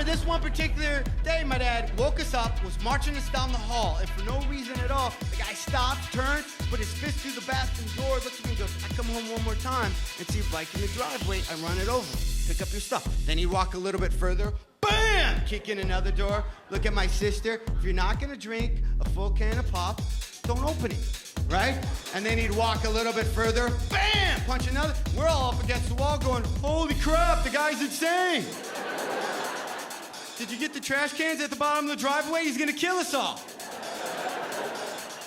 this one particular day, my dad woke us up, was marching us down the hall, and for no reason at all, the guy stopped, turned, put his fist through the bathroom door, looked at me and goes, I come home one more time and see a bike in the driveway, I run it over, pick up your stuff. Then he'd walk a little bit further, bam! Kick in another door, look at my sister, if you're not gonna drink a full can of pop, don't open it. Right? And then he'd walk a little bit further, bam! Punch another. We're all up against the wall going, holy crap, the guy's insane. Did you get the trash cans at the bottom of the driveway? He's gonna kill us all.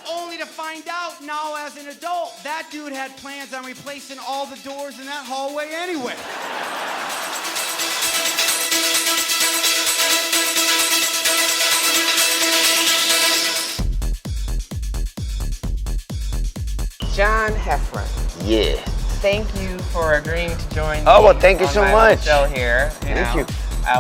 Only to find out now as an adult, that dude had plans on replacing all the doors in that hallway anyway. John Heffron. Yeah. Thank you for agreeing to join me. Oh, well, thank you so much. Show here. Thank you.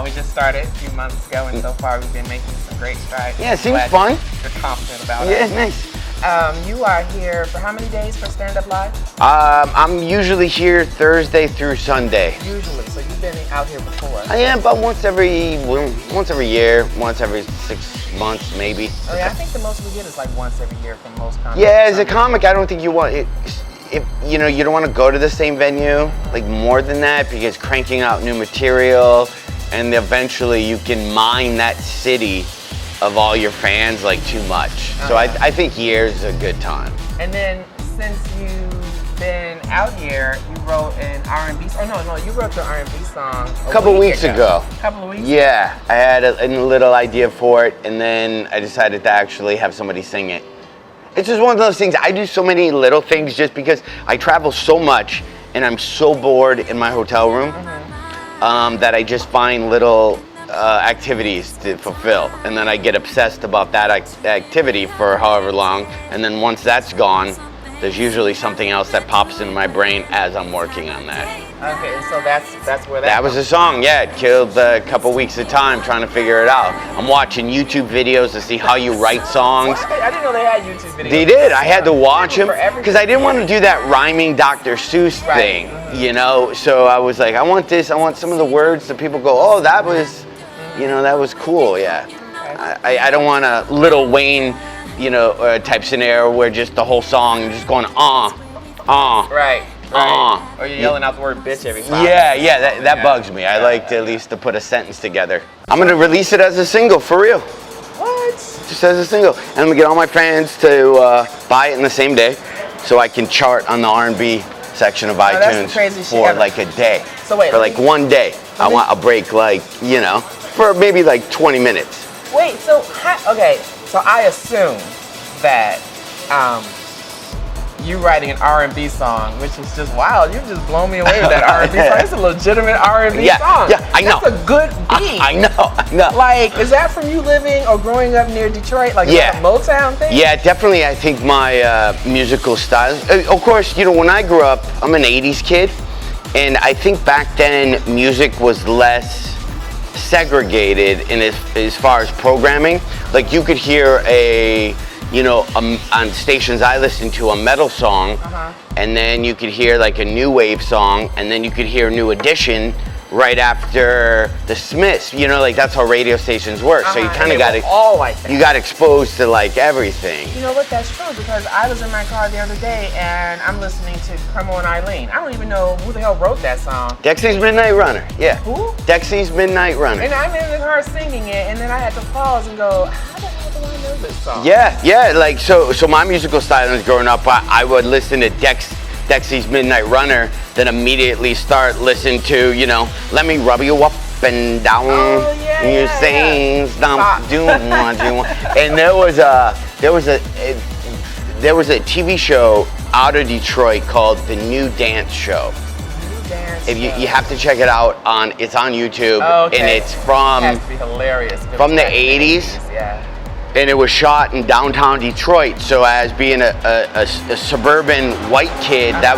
We just started a few months ago, and so far we've been making some great strides. Yeah, it seems fun. You're confident about it. Yeah, nice. You are here for how many days for Stand Up Live? I'm usually here Thursday through Sunday. Usually, so you've been out here before. I am about once every year, once every 6 months maybe. Oh yeah, I think the most we get is like once every year from most comics. Yeah, as a comic, I don't think you want it. If you know, you don't want to go to the same venue like more than that, because cranking out new material, and eventually you can mine that city of all your fans like too much. So I think year's a good time. And then since you've been out here, you wrote an R&B song. Oh no, you wrote your R&B song a couple weeks ago. A couple of weeks ago? Yeah, I had a little idea for it, and then I decided to actually have somebody sing it. It's just one of those things. I do so many little things just because I travel so much and I'm so bored in my hotel room that I just find little activities to fulfill. And then I get obsessed about that activity for however long. And then once that's gone, there's usually something else that pops into my brain as I'm working on that. Okay, and so that's where that was a song. Yeah, it killed a couple weeks of time trying to figure it out. I'm watching YouTube videos to see how you write songs. Well, I didn't know they had YouTube videos. They did. I had to watch them because I didn't want to do that rhyming Dr. Seuss thing, you know. So I was like, I want this. I want some of the words that people go, oh, that was, you know, that was cool. Yeah. I don't want a Lil Wayne, you know, type scenario where just the whole song is just going Right. Or you're yelling out the word bitch every time. Yeah, that bugs me. I like to at least to put a sentence together. I'm gonna release it as a single, for real. What? Just as a single. And I'm gonna get all my fans to buy it in the same day so I can chart on the R&B section of iTunes for like a day. So wait, for like one day. I want a break, like, you know, for maybe like 20 minutes. Wait, so so I assume that you writing an R&B song, which is just wild. You've just blown me away with that R&B song. It's a legitimate R&B song. Yeah, I know. That's a good beat. I know. Like, is that from you living or growing up near Detroit? Like, is that a Motown thing? Yeah, definitely. I think my musical style. Of course, you know, when I grew up, I'm an 80s kid. And I think back then, music was less segregated in as far as programming. Like, you could hear on stations I listened to, a metal song, and then you could hear like a new wave song, and then you could hear New Edition right after the Smiths. You know, like that's how radio stations work. So you kind of got you got exposed to like everything. You know what? That's true, because I was in my car the other day and I'm listening to Cremo and Eileen. I don't even know who the hell wrote that song. Dexy's Midnight Runner. Yeah. Who? Dexy's Midnight Runner. And I'm in the car singing it, and then I had to pause and go, how the hell do I know this song? Yeah. Like so my musical style was growing up. I would listen to Dexy's Midnight Runner, then immediately start listening to, you know, Let Me Rub You Up and Down. You sing, stop doing what you want. And there was a TV show out of Detroit called The New Dance Show. If you have to check it out it's on YouTube, and it's from it has to be hilarious. From the 80s. Yeah. And it was shot in downtown Detroit. So as being a suburban white kid, that's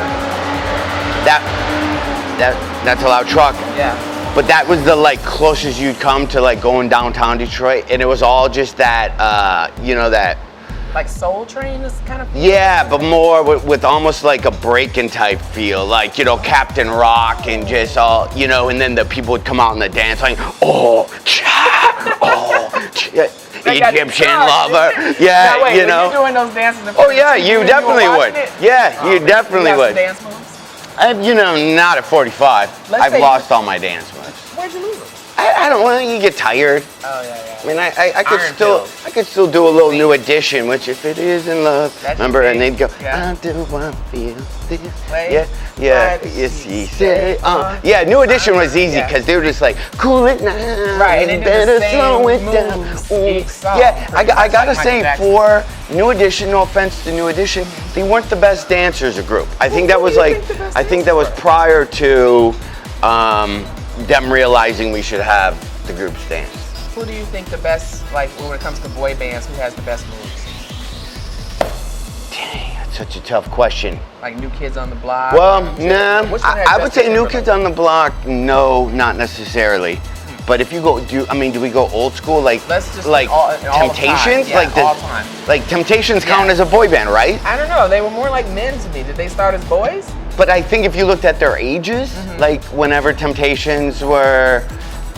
a loud truck. Yeah. But that was the like closest you'd come to like going downtown Detroit, and it was all just that, you know, that Like Soul Train is kind of. Yeah, but more with almost like a breaking type feel, like, you know, Captain Rock and just all, you know, and then the people would come out in the dance like, oh, cha, oh, cha. Egyptian lover. Yeah, now, wait, you know. Were you doing those dances in Oh yeah, you definitely would. It? Yeah, you definitely would. Dance moves? You know, not at 45. I've lost all my dance moves. Where'd you lose them? I don't know. You get tired. Oh yeah. I mean, I could Iron still, pills. I could still do a little New Edition, which if it is in love, That's remember, and big. they'd go, Yeah. I do want to feel this. Play. Yeah, Play. yes, he said, yeah, New Edition was easy because they were just like, cool it now, Right, and they did better the same slow it down. moves each song. Yeah, I gotta Like say, Michael for New Edition, no offense to New Edition, they weren't the best dancers a group. I think that was like, I think that was prior to them realizing we should have the groups dance. Who do you think the best, like when it comes to boy bands, who has the best moves? Dang, that's such a tough question. Like New Kids on the Block? Well, nah, Which one has I would Justin say New Timberlake? Kids on the Block, no, not necessarily. But if you go, do we go old school, like Let's just like all time. Temptations? Yeah, like all time. Like Temptations count Yeah. as a boy band, right? I don't know. They were more like men to me. Did they start as boys? But I think if you looked at their ages, like whenever Temptations were Like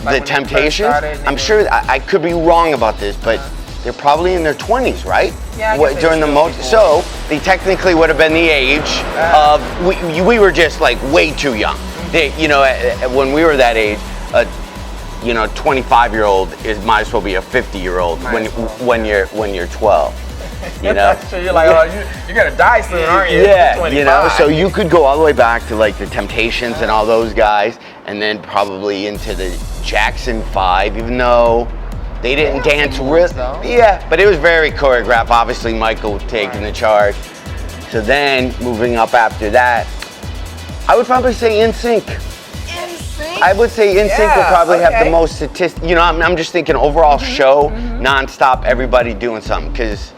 when they the first Temptations, started, they I'm were- sure I could be wrong about this, but they're probably in their 20s, right? Yeah, I guess they during the were most, still so they technically would have been the age of we were just like way too young. They, you know, when we were that age, you know, 25-year-old might as well be a 50-year-old when you're 12. You know. So you're like, oh, you're gonna die soon, aren't you? Yeah, you know, 25. so you could go all the way back to like the Temptations and all those guys, and then probably into the Jackson 5, even though they didn't They had dance some real. moves, though. Yeah, but it was very choreographed. Obviously, Michael taking the charge. So then, moving up after that, I would probably say NSYNC. NSYNC? I would say NSYNC would Yeah, probably have the okay. most statistics. You know, I'm just thinking overall show, nonstop, everybody doing something, because,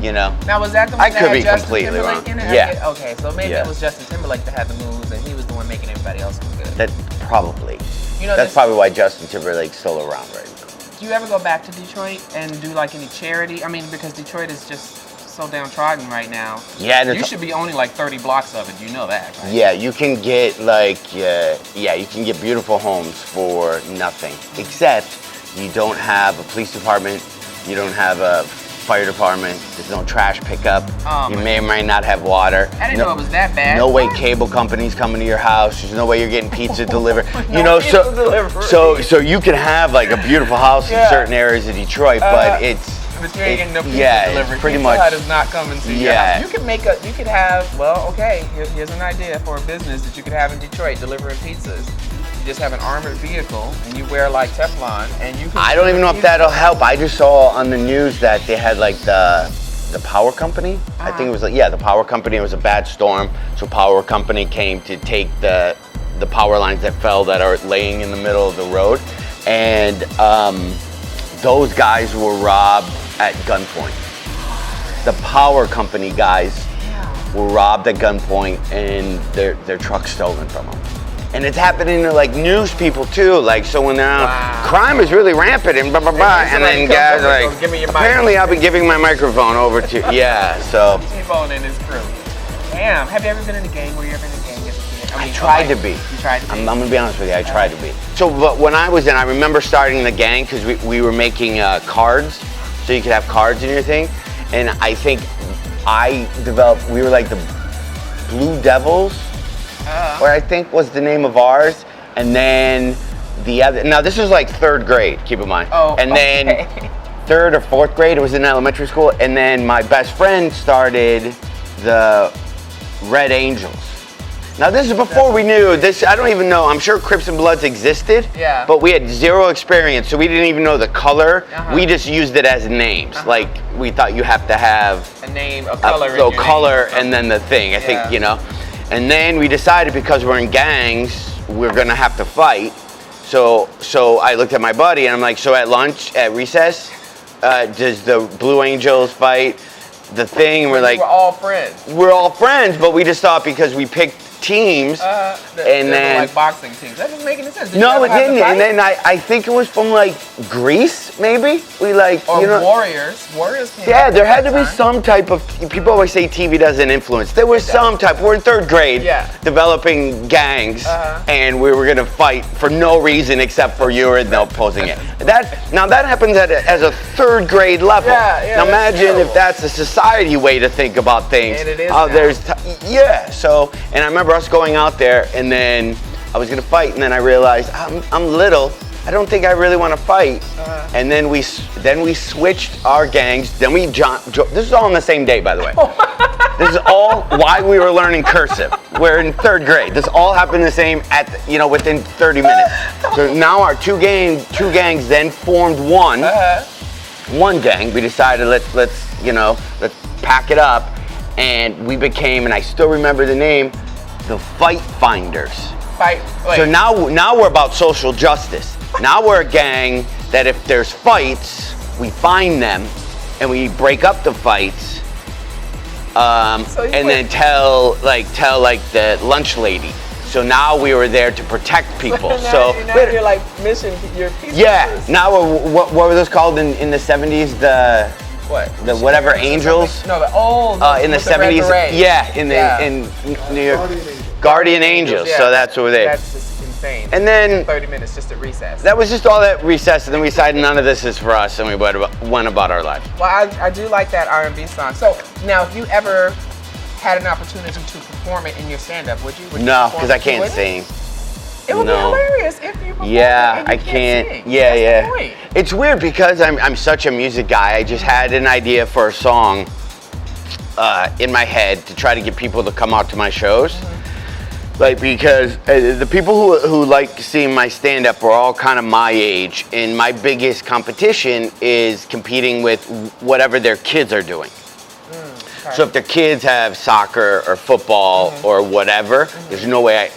you know. Now was that the one I that could had be Justin completely Timberlake wrong. in it? Yeah. Okay, so maybe Yeah. it was Justin Timberlake that had the moves, and he was the one making everybody else look good. That probably. You know, That's this- probably why Justin Timberlake's still around right now. Do you ever go back to Detroit and do like any charity? I mean, because Detroit is just so downtrodden right now. Yeah, and You it's- should be owning like 30 blocks of it. You know that, right? Yeah, you can get like, you can get beautiful homes for nothing. Except you don't have a police department, you don't have a fire department, there's no trash pickup, Oh, you my may or may not have water. I didn't know it was that bad. No way cable companies coming to your house. There's no way you're getting pizza delivered. No You know, pizza delivery. so you can have like a beautiful house Yeah. in certain areas of Detroit, but it's But you ain't getting no pizza yeah, delivered. it's pretty Pizza much. Hut is not coming to your Yeah. house. You could have, well, okay, here's an idea for a business that you could have in Detroit, delivering pizzas. You just have an armored vehicle, and you wear like Teflon, and you can... I don't even know if that'll help. I just saw on the news that they had like the power company. I think it was like, yeah, the power company. It was a bad storm, so power company came to take the power lines that fell that are laying in the middle of the road, and those guys were robbed at gunpoint. The power company guys were robbed at gunpoint, and their truck stolen from them. And it's happening to like news people too. Like, so when they're out, crime is really rampant and blah blah blah. And then guys are like, Give me your mic. apparently I'll be giving my microphone over to yeah. So T-Bone and his crew. Damn, have you ever been in a gang? Were you ever in a gang as a kid? I tried to be. You tried to be? I'm gonna be honest with you. I tried to be. So, but when I was in, I remember starting the gang because we were making cards, so you could have cards in your thing. And I think I developed. We were like the Blue Devils, or I think was the name of ours. And then the other. Now this was like third grade. Keep in mind. Oh, and then okay. third or fourth grade, it was in elementary school. And then my best friend started the Red Angels. Now this is before we knew this. I don't even know. I'm sure Crips and Bloods existed. Yeah. But we had zero experience, so we didn't even know the color. We just used it as names. Like we thought you have to have A name, a color. in so your color name. and then the thing. I think Yeah. you know. And then we decided because we're in gangs, we're gonna have to fight. So I looked at my buddy and I'm like, so at lunch, at recess, does the Blue Angels fight the thing? And we're like, We're all friends. we're all friends, but we just thought because we picked teams. And then like boxing teams. That doesn't make any sense. No, it didn't. And then I think it was from like Greece, maybe. We like or you know Warriors. Warriors came yeah, out there at had to that be time. some type of. People always say TV doesn't influence. There was some type. We're in 3rd grade, developing gangs, and we were gonna fight for no reason except for you were opposing it. That happens as a 3rd grade level. Now imagine if that's a society way to think about things. And it is So, and I remember us going out there, and then I was gonna fight, and then I realized I'm little. I don't think I really want to fight. And then we switched our gangs. Then we this is all on the same day, by the way. This is all why we were learning cursive. We're in 3rd grade. This all happened the same within 30 minutes. So now our two gangs then formed one gang. We decided let's pack it up, and we became, and I still remember the name, the Fight Finders. So now we're about social justice. Now we're a gang that if there's fights, we find them and we break up the fights, and then tell the lunch lady. So now we were there to protect people. Now you're like missing your pieces. Yeah. Now what were those called in the 70s? The whatever angels? No, the old. In the 70s. In New York. Guardian Angels. Yeah. So that's what they. That's just insane. And then 30 minutes just at recess. that was just all that recess, and then we decided none of this is for us, and we went about our life. Well, I do like that R&B song. So now, if you ever had an opportunity to perform it in your stand-up, would you? No, because I can't sing. It would be hilarious if you performed Yeah, it and you I can't. sing. Yeah, That's the point. It's weird because I'm such a music guy. I just had an idea for a song in my head to try to get people to come out to my shows. Like, because the people who like seeing my stand-up are all kind of my age, and my biggest competition is competing with whatever their kids are doing. So if their kids have soccer or football or whatever, there's no way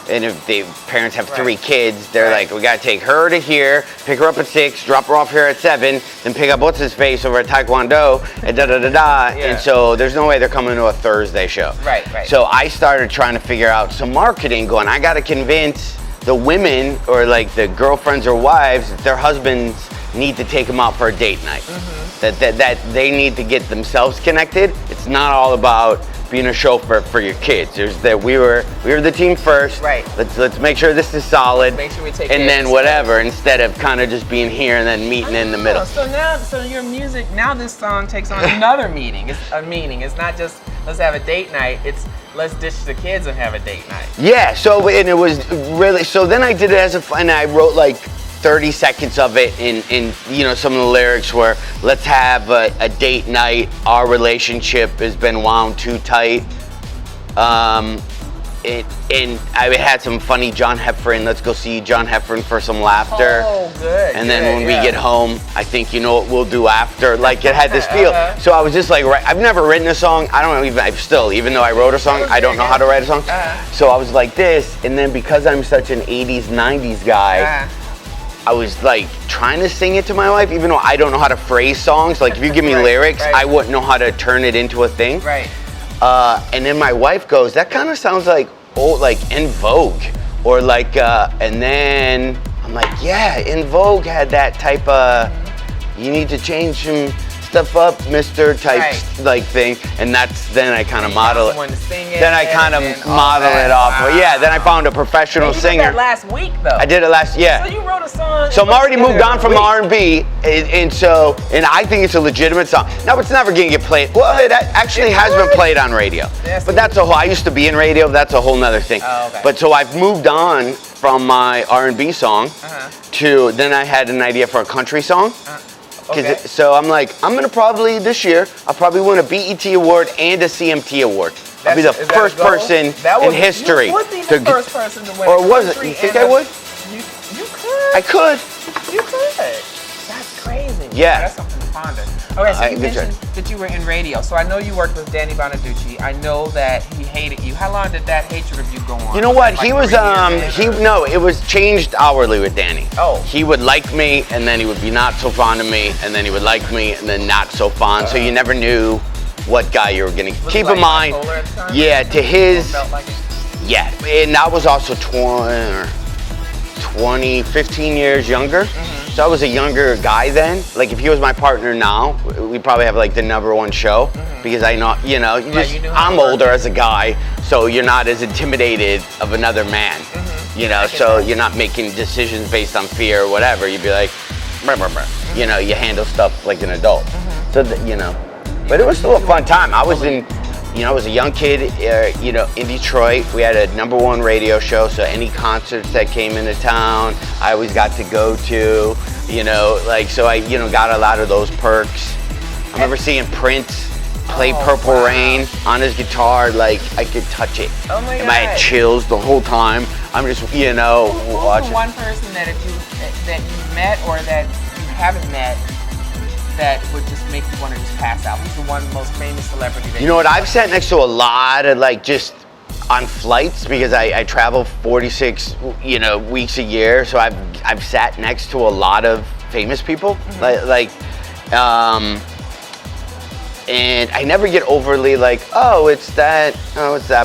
and if the parents have 3 kids, they're like, we gotta take her to here, pick her up at 6, drop her off here at 7, then pick up what's his face over at Taekwondo, and and so there's no way they're coming to a Thursday show. Right. So I started trying to figure out some marketing, going, I gotta convince the women or like the girlfriends or wives that their husbands need to take them out for a date night. That they need to get themselves connected. It's not all about being a chauffeur for your kids. We were the team first. Right. Let's make sure this is solid. Make sure we take and care then of whatever, instead of kind of just being here and then meeting in the middle. So your music, now this song takes on another meaning. It's a meaning. It's not just let's have a date night. It's let's ditch the kids and have a date night. Yeah. So and it was really. So then I did it as and I wrote like 30 seconds of it in some of the lyrics were, let's have a date night, our relationship has been wound too tight. And I had some funny John Heffron, let's go see John Heffron for some laughter. Oh, good. And then when we get home, I think you know what we'll do after. Like, it had this feel. So I was just like, I've never written a song. I don't even, even though I wrote a song, I don't know how to write a song. So I was like this, and then because I'm such an 80s, 90s guy, I was like trying to sing it to my wife, even though I don't know how to phrase songs. Like, if you give me lyrics, I wouldn't know how to turn it into a thing. Right. And then my wife goes, that kind of sounds like old, like In Vogue, or like, and then I'm like, yeah, In Vogue had that type of, you need to change some stuff up, Mr. type like thing, and then I kind of model it. Then I kind of model it off. Wow. But yeah, then I found a professional singer. You did that last week though. I did it last, yeah. So you wrote a song. So I'm already moved on from R&B, and I think it's a legitimate song. Now it's never gonna get played. Well, it actually has been played on radio. Yes, but that's I used to be in radio. That's a whole nother thing. Oh, okay. But so I've moved on from my R&B song to then I had an idea for a country song. Okay. So I'm like, I'm gonna probably this year, I'll probably win a BET award and a CMT award. I'll be the first person in history. You would be the first person to win. Or was it? You think I would? You could. I could. You could. That's crazy. Yeah. That's something to ponder. Okay, so you mentioned that you were in radio. So I know you worked with Danny Bonaducci. I know that he hated you. How long did that hatred of you go on? You know what? He was it was changed hourly with Danny. Oh. He would like me, and then he would be not so fond of me, and then he would like me, and then not so fond. So you never knew what guy you were gonna Was keep it like in mind. bipolar at the time? Yeah, to his, Felt like it? yeah, and I was also 15 years younger. So I was a younger guy then. Like if he was my partner now, we probably have like the #1 show because I know, you know, I'm older as a guy, so you're not as intimidated of another man, you know, so you're not making decisions based on fear or whatever. You'd be like, brr, brr, brr. You know, you handle stuff like an adult. So, you know, but it was still a fun time. I was in, you know, I was a young kid, you know, in Detroit. We had a #1 radio show, so any concerts that came into town, I always got to go to, you know, like, so I, you know, got a lot of those perks. I remember seeing Prince play Purple Rain on his guitar, like, I could touch it. Oh my and God. I had chills the whole time. I'm just, you know, Who's watching. the one person that you met or that you haven't met that would just make you want to just pass out? Who's the one most famous celebrity that You know what, I've sat next to a lot of, like, just on flights because I travel 46, you know, weeks a year. So I've sat next to a lot of famous people, and I never get overly like, it's that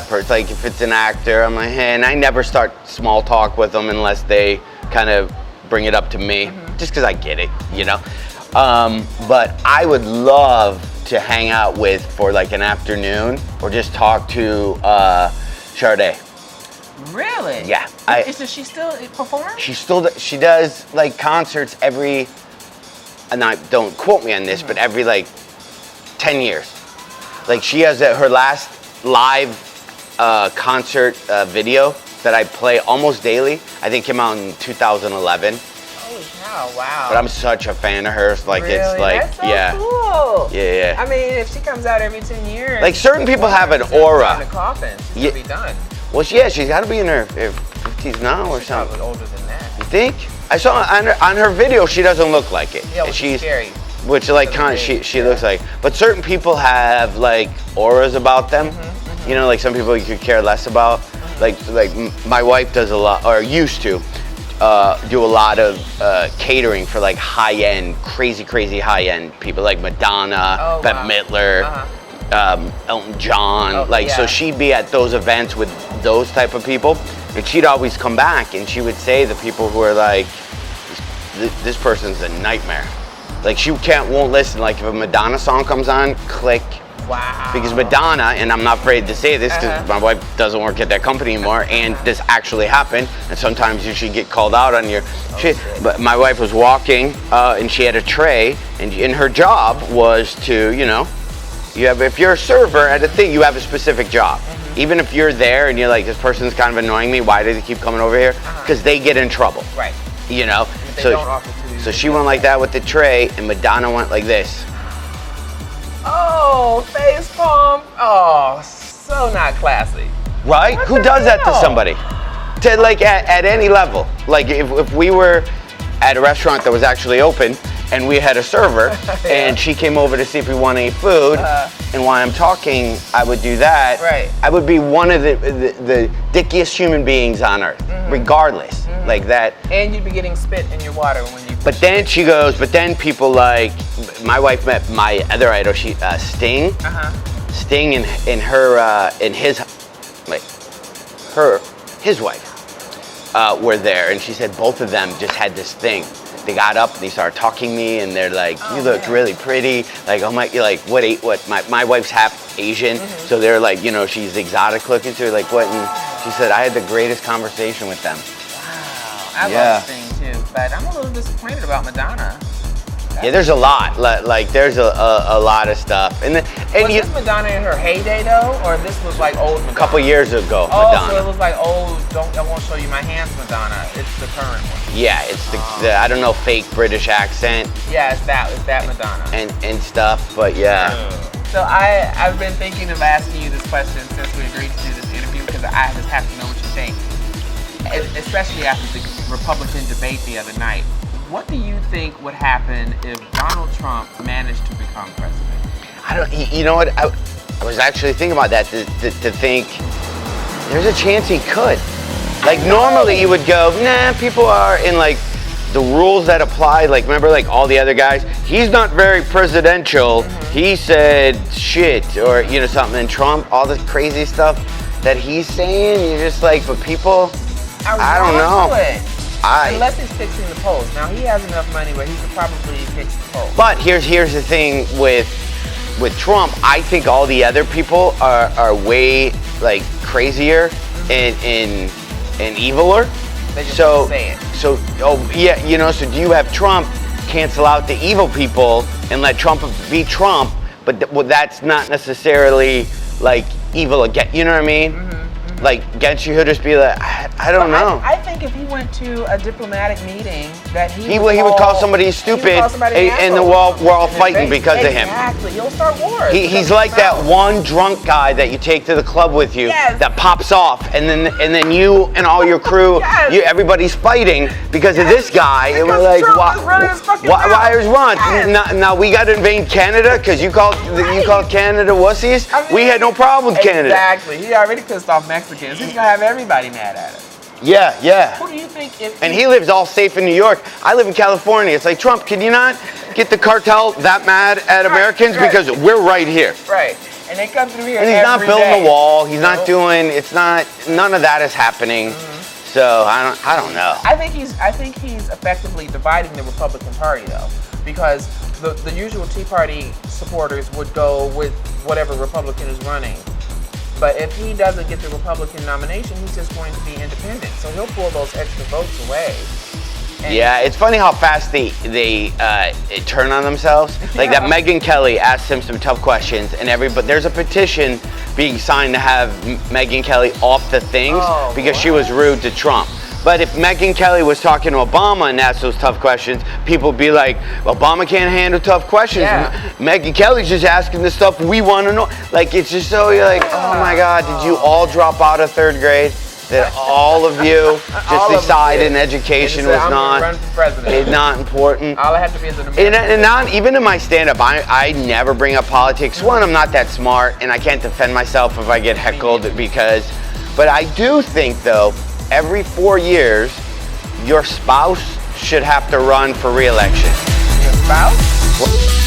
person. Like if it's an actor, I'm like, hey, and I never start small talk with them unless they kind of bring it up to me, just because I get it, you know. But I would love to hang out with for like an afternoon or just talk to Sade. Really? Yeah. Does she still perform? She does like concerts every, and don't quote me on this, but every like 10 years. Like she has her last live concert video that I play almost daily, I think came out in 2011. Holy cow, wow. But I'm such a fan of hers. Like really? it's like, That's so yeah. cool. Yeah. I mean, if she comes out every 10 years. Like certain people have an In aura. the coffin, she's gonna be done. Well, she's got to be in her 50s now or She's something. probably older than that. You think? I saw on her video, she doesn't look like it. Yeah, which is scary. Which like kind of she looks like. But certain people have like auras about them. You know, like some people you could care less about. Like my wife does a lot, or used to do a lot of catering for like high-end, crazy high-end people like Madonna, Bette Midler, Elton John. So she'd be at those events with those type of people, and she'd always come back and she would say the people who are like, this person's a nightmare. Like she won't listen. Like if a Madonna song comes on, click. Wow. Because Madonna, and I'm not afraid to say this because my wife doesn't work at that company anymore, and this actually happened, and sometimes you should get called out on your shit. But my wife was walking, and she had a tray, and her job was to, you know, if you're a server at a thing, you have a specific job. Even if you're there and you're like, this person's kind of annoying me, why do they keep coming over here? Because they get in trouble. Right. You know? If they don't offer to you, So she went like that with the tray, and Madonna went like this. Oh, face palm. Oh, so not classy. Right? What Who the does that to hell? somebody? To like at any level. Like if we were at a restaurant that was actually open and we had a server and she came over to see if we want to eat food, and while I'm talking, I would do that. Right. I would be one of the dickiest human beings on earth, regardless. Like that. And you'd be getting spit in your water when you. But then she goes, but then people like, my wife met my other idol, Sting. Sting and his wife were there, and she said both of them just had this thing. They got up and they started talking to me, and they're like, "You look really pretty." Like, oh my, you're like, what? My wife's half Asian, so they're like, you know, she's exotic looking. So like, what? And she said, I had the greatest conversation with them. Wow, I love Sting too, but I'm a little disappointed about Madonna. Yeah, there's a lot. Like, there's a lot of stuff. And Was this Madonna in her heyday though, or this was like old Madonna? A couple years ago, Oh, Madonna. so it was like old. I won't show you my hands, Madonna. It's the current one. Yeah, it's the I don't know, fake British accent. Yeah, it's that Madonna. And stuff, but yeah. So I've been thinking of asking you this question since we agreed to do this interview because I just have to know what you think, especially after the Republican debate the other night. What do you think would happen if Donald Trump managed to become president? You know what? I was actually thinking about that to think there's a chance he could. Like normally you would go, nah, people are in like the rules that apply, like remember like all the other guys, he's not very presidential. He said shit or something. And Trump, all this crazy stuff that he's saying, you're just like, but people, I don't know. Unless he's fixing the polls. Now he has enough money where he could probably fix the polls. But here's the thing with Trump. I think all the other people are way like crazier and eviler. They just So say it. so so do you have Trump cancel out the evil people and let Trump be Trump? But that's not necessarily like evil again. You know what I mean? Like, against you, he'll just be like, I don't know. I think if he went to a diplomatic meeting, that he would call somebody stupid, and we're all fighting because of him. Exactly, he'll start wars. He's like that one drunk guy that you take to the club with you that pops off, and then you and all your crew, everybody's fighting because of this guy, and we're like, why is Ron? Now we got to invade Canada because you called Canada wussies. We had no problem with Canada. Exactly, he already pissed off Mexicans. He's gonna have everybody mad at him. Yeah. Who do you think And he lives all safe in New York. I live in California. It's like, Trump, can you not get the cartel that mad at Americans? Because we're right here. Right. And they come through here And he's not building the wall. He's not doing, none of that is happening. So I don't know. I think he's effectively dividing the Republican Party though. Because the usual Tea Party supporters would go with whatever Republican is running. But if he doesn't get the Republican nomination, he's just going to be independent. So he'll pull those extra votes away. Yeah, it's funny how fast they turn on themselves. Like that Megyn Kelly asked him some tough questions, and but there's a petition being signed to have Megyn Kelly off the things because she was rude to Trump. But if Megyn Kelly was talking to Obama and asked those tough questions, people would be like, Obama can't handle tough questions. Yeah. Megyn Kelly's just asking the stuff we want to know. Like, it's just so you're like, oh my God, did you all drop out of third grade? That all of you just decided education was not important. All I have to be is an American. And not even in my stand-up, I never bring up politics. One, I'm not that smart, and I can't defend myself if I get heckled but I do think though, every 4 years, your spouse should have to run for re-election. Your spouse?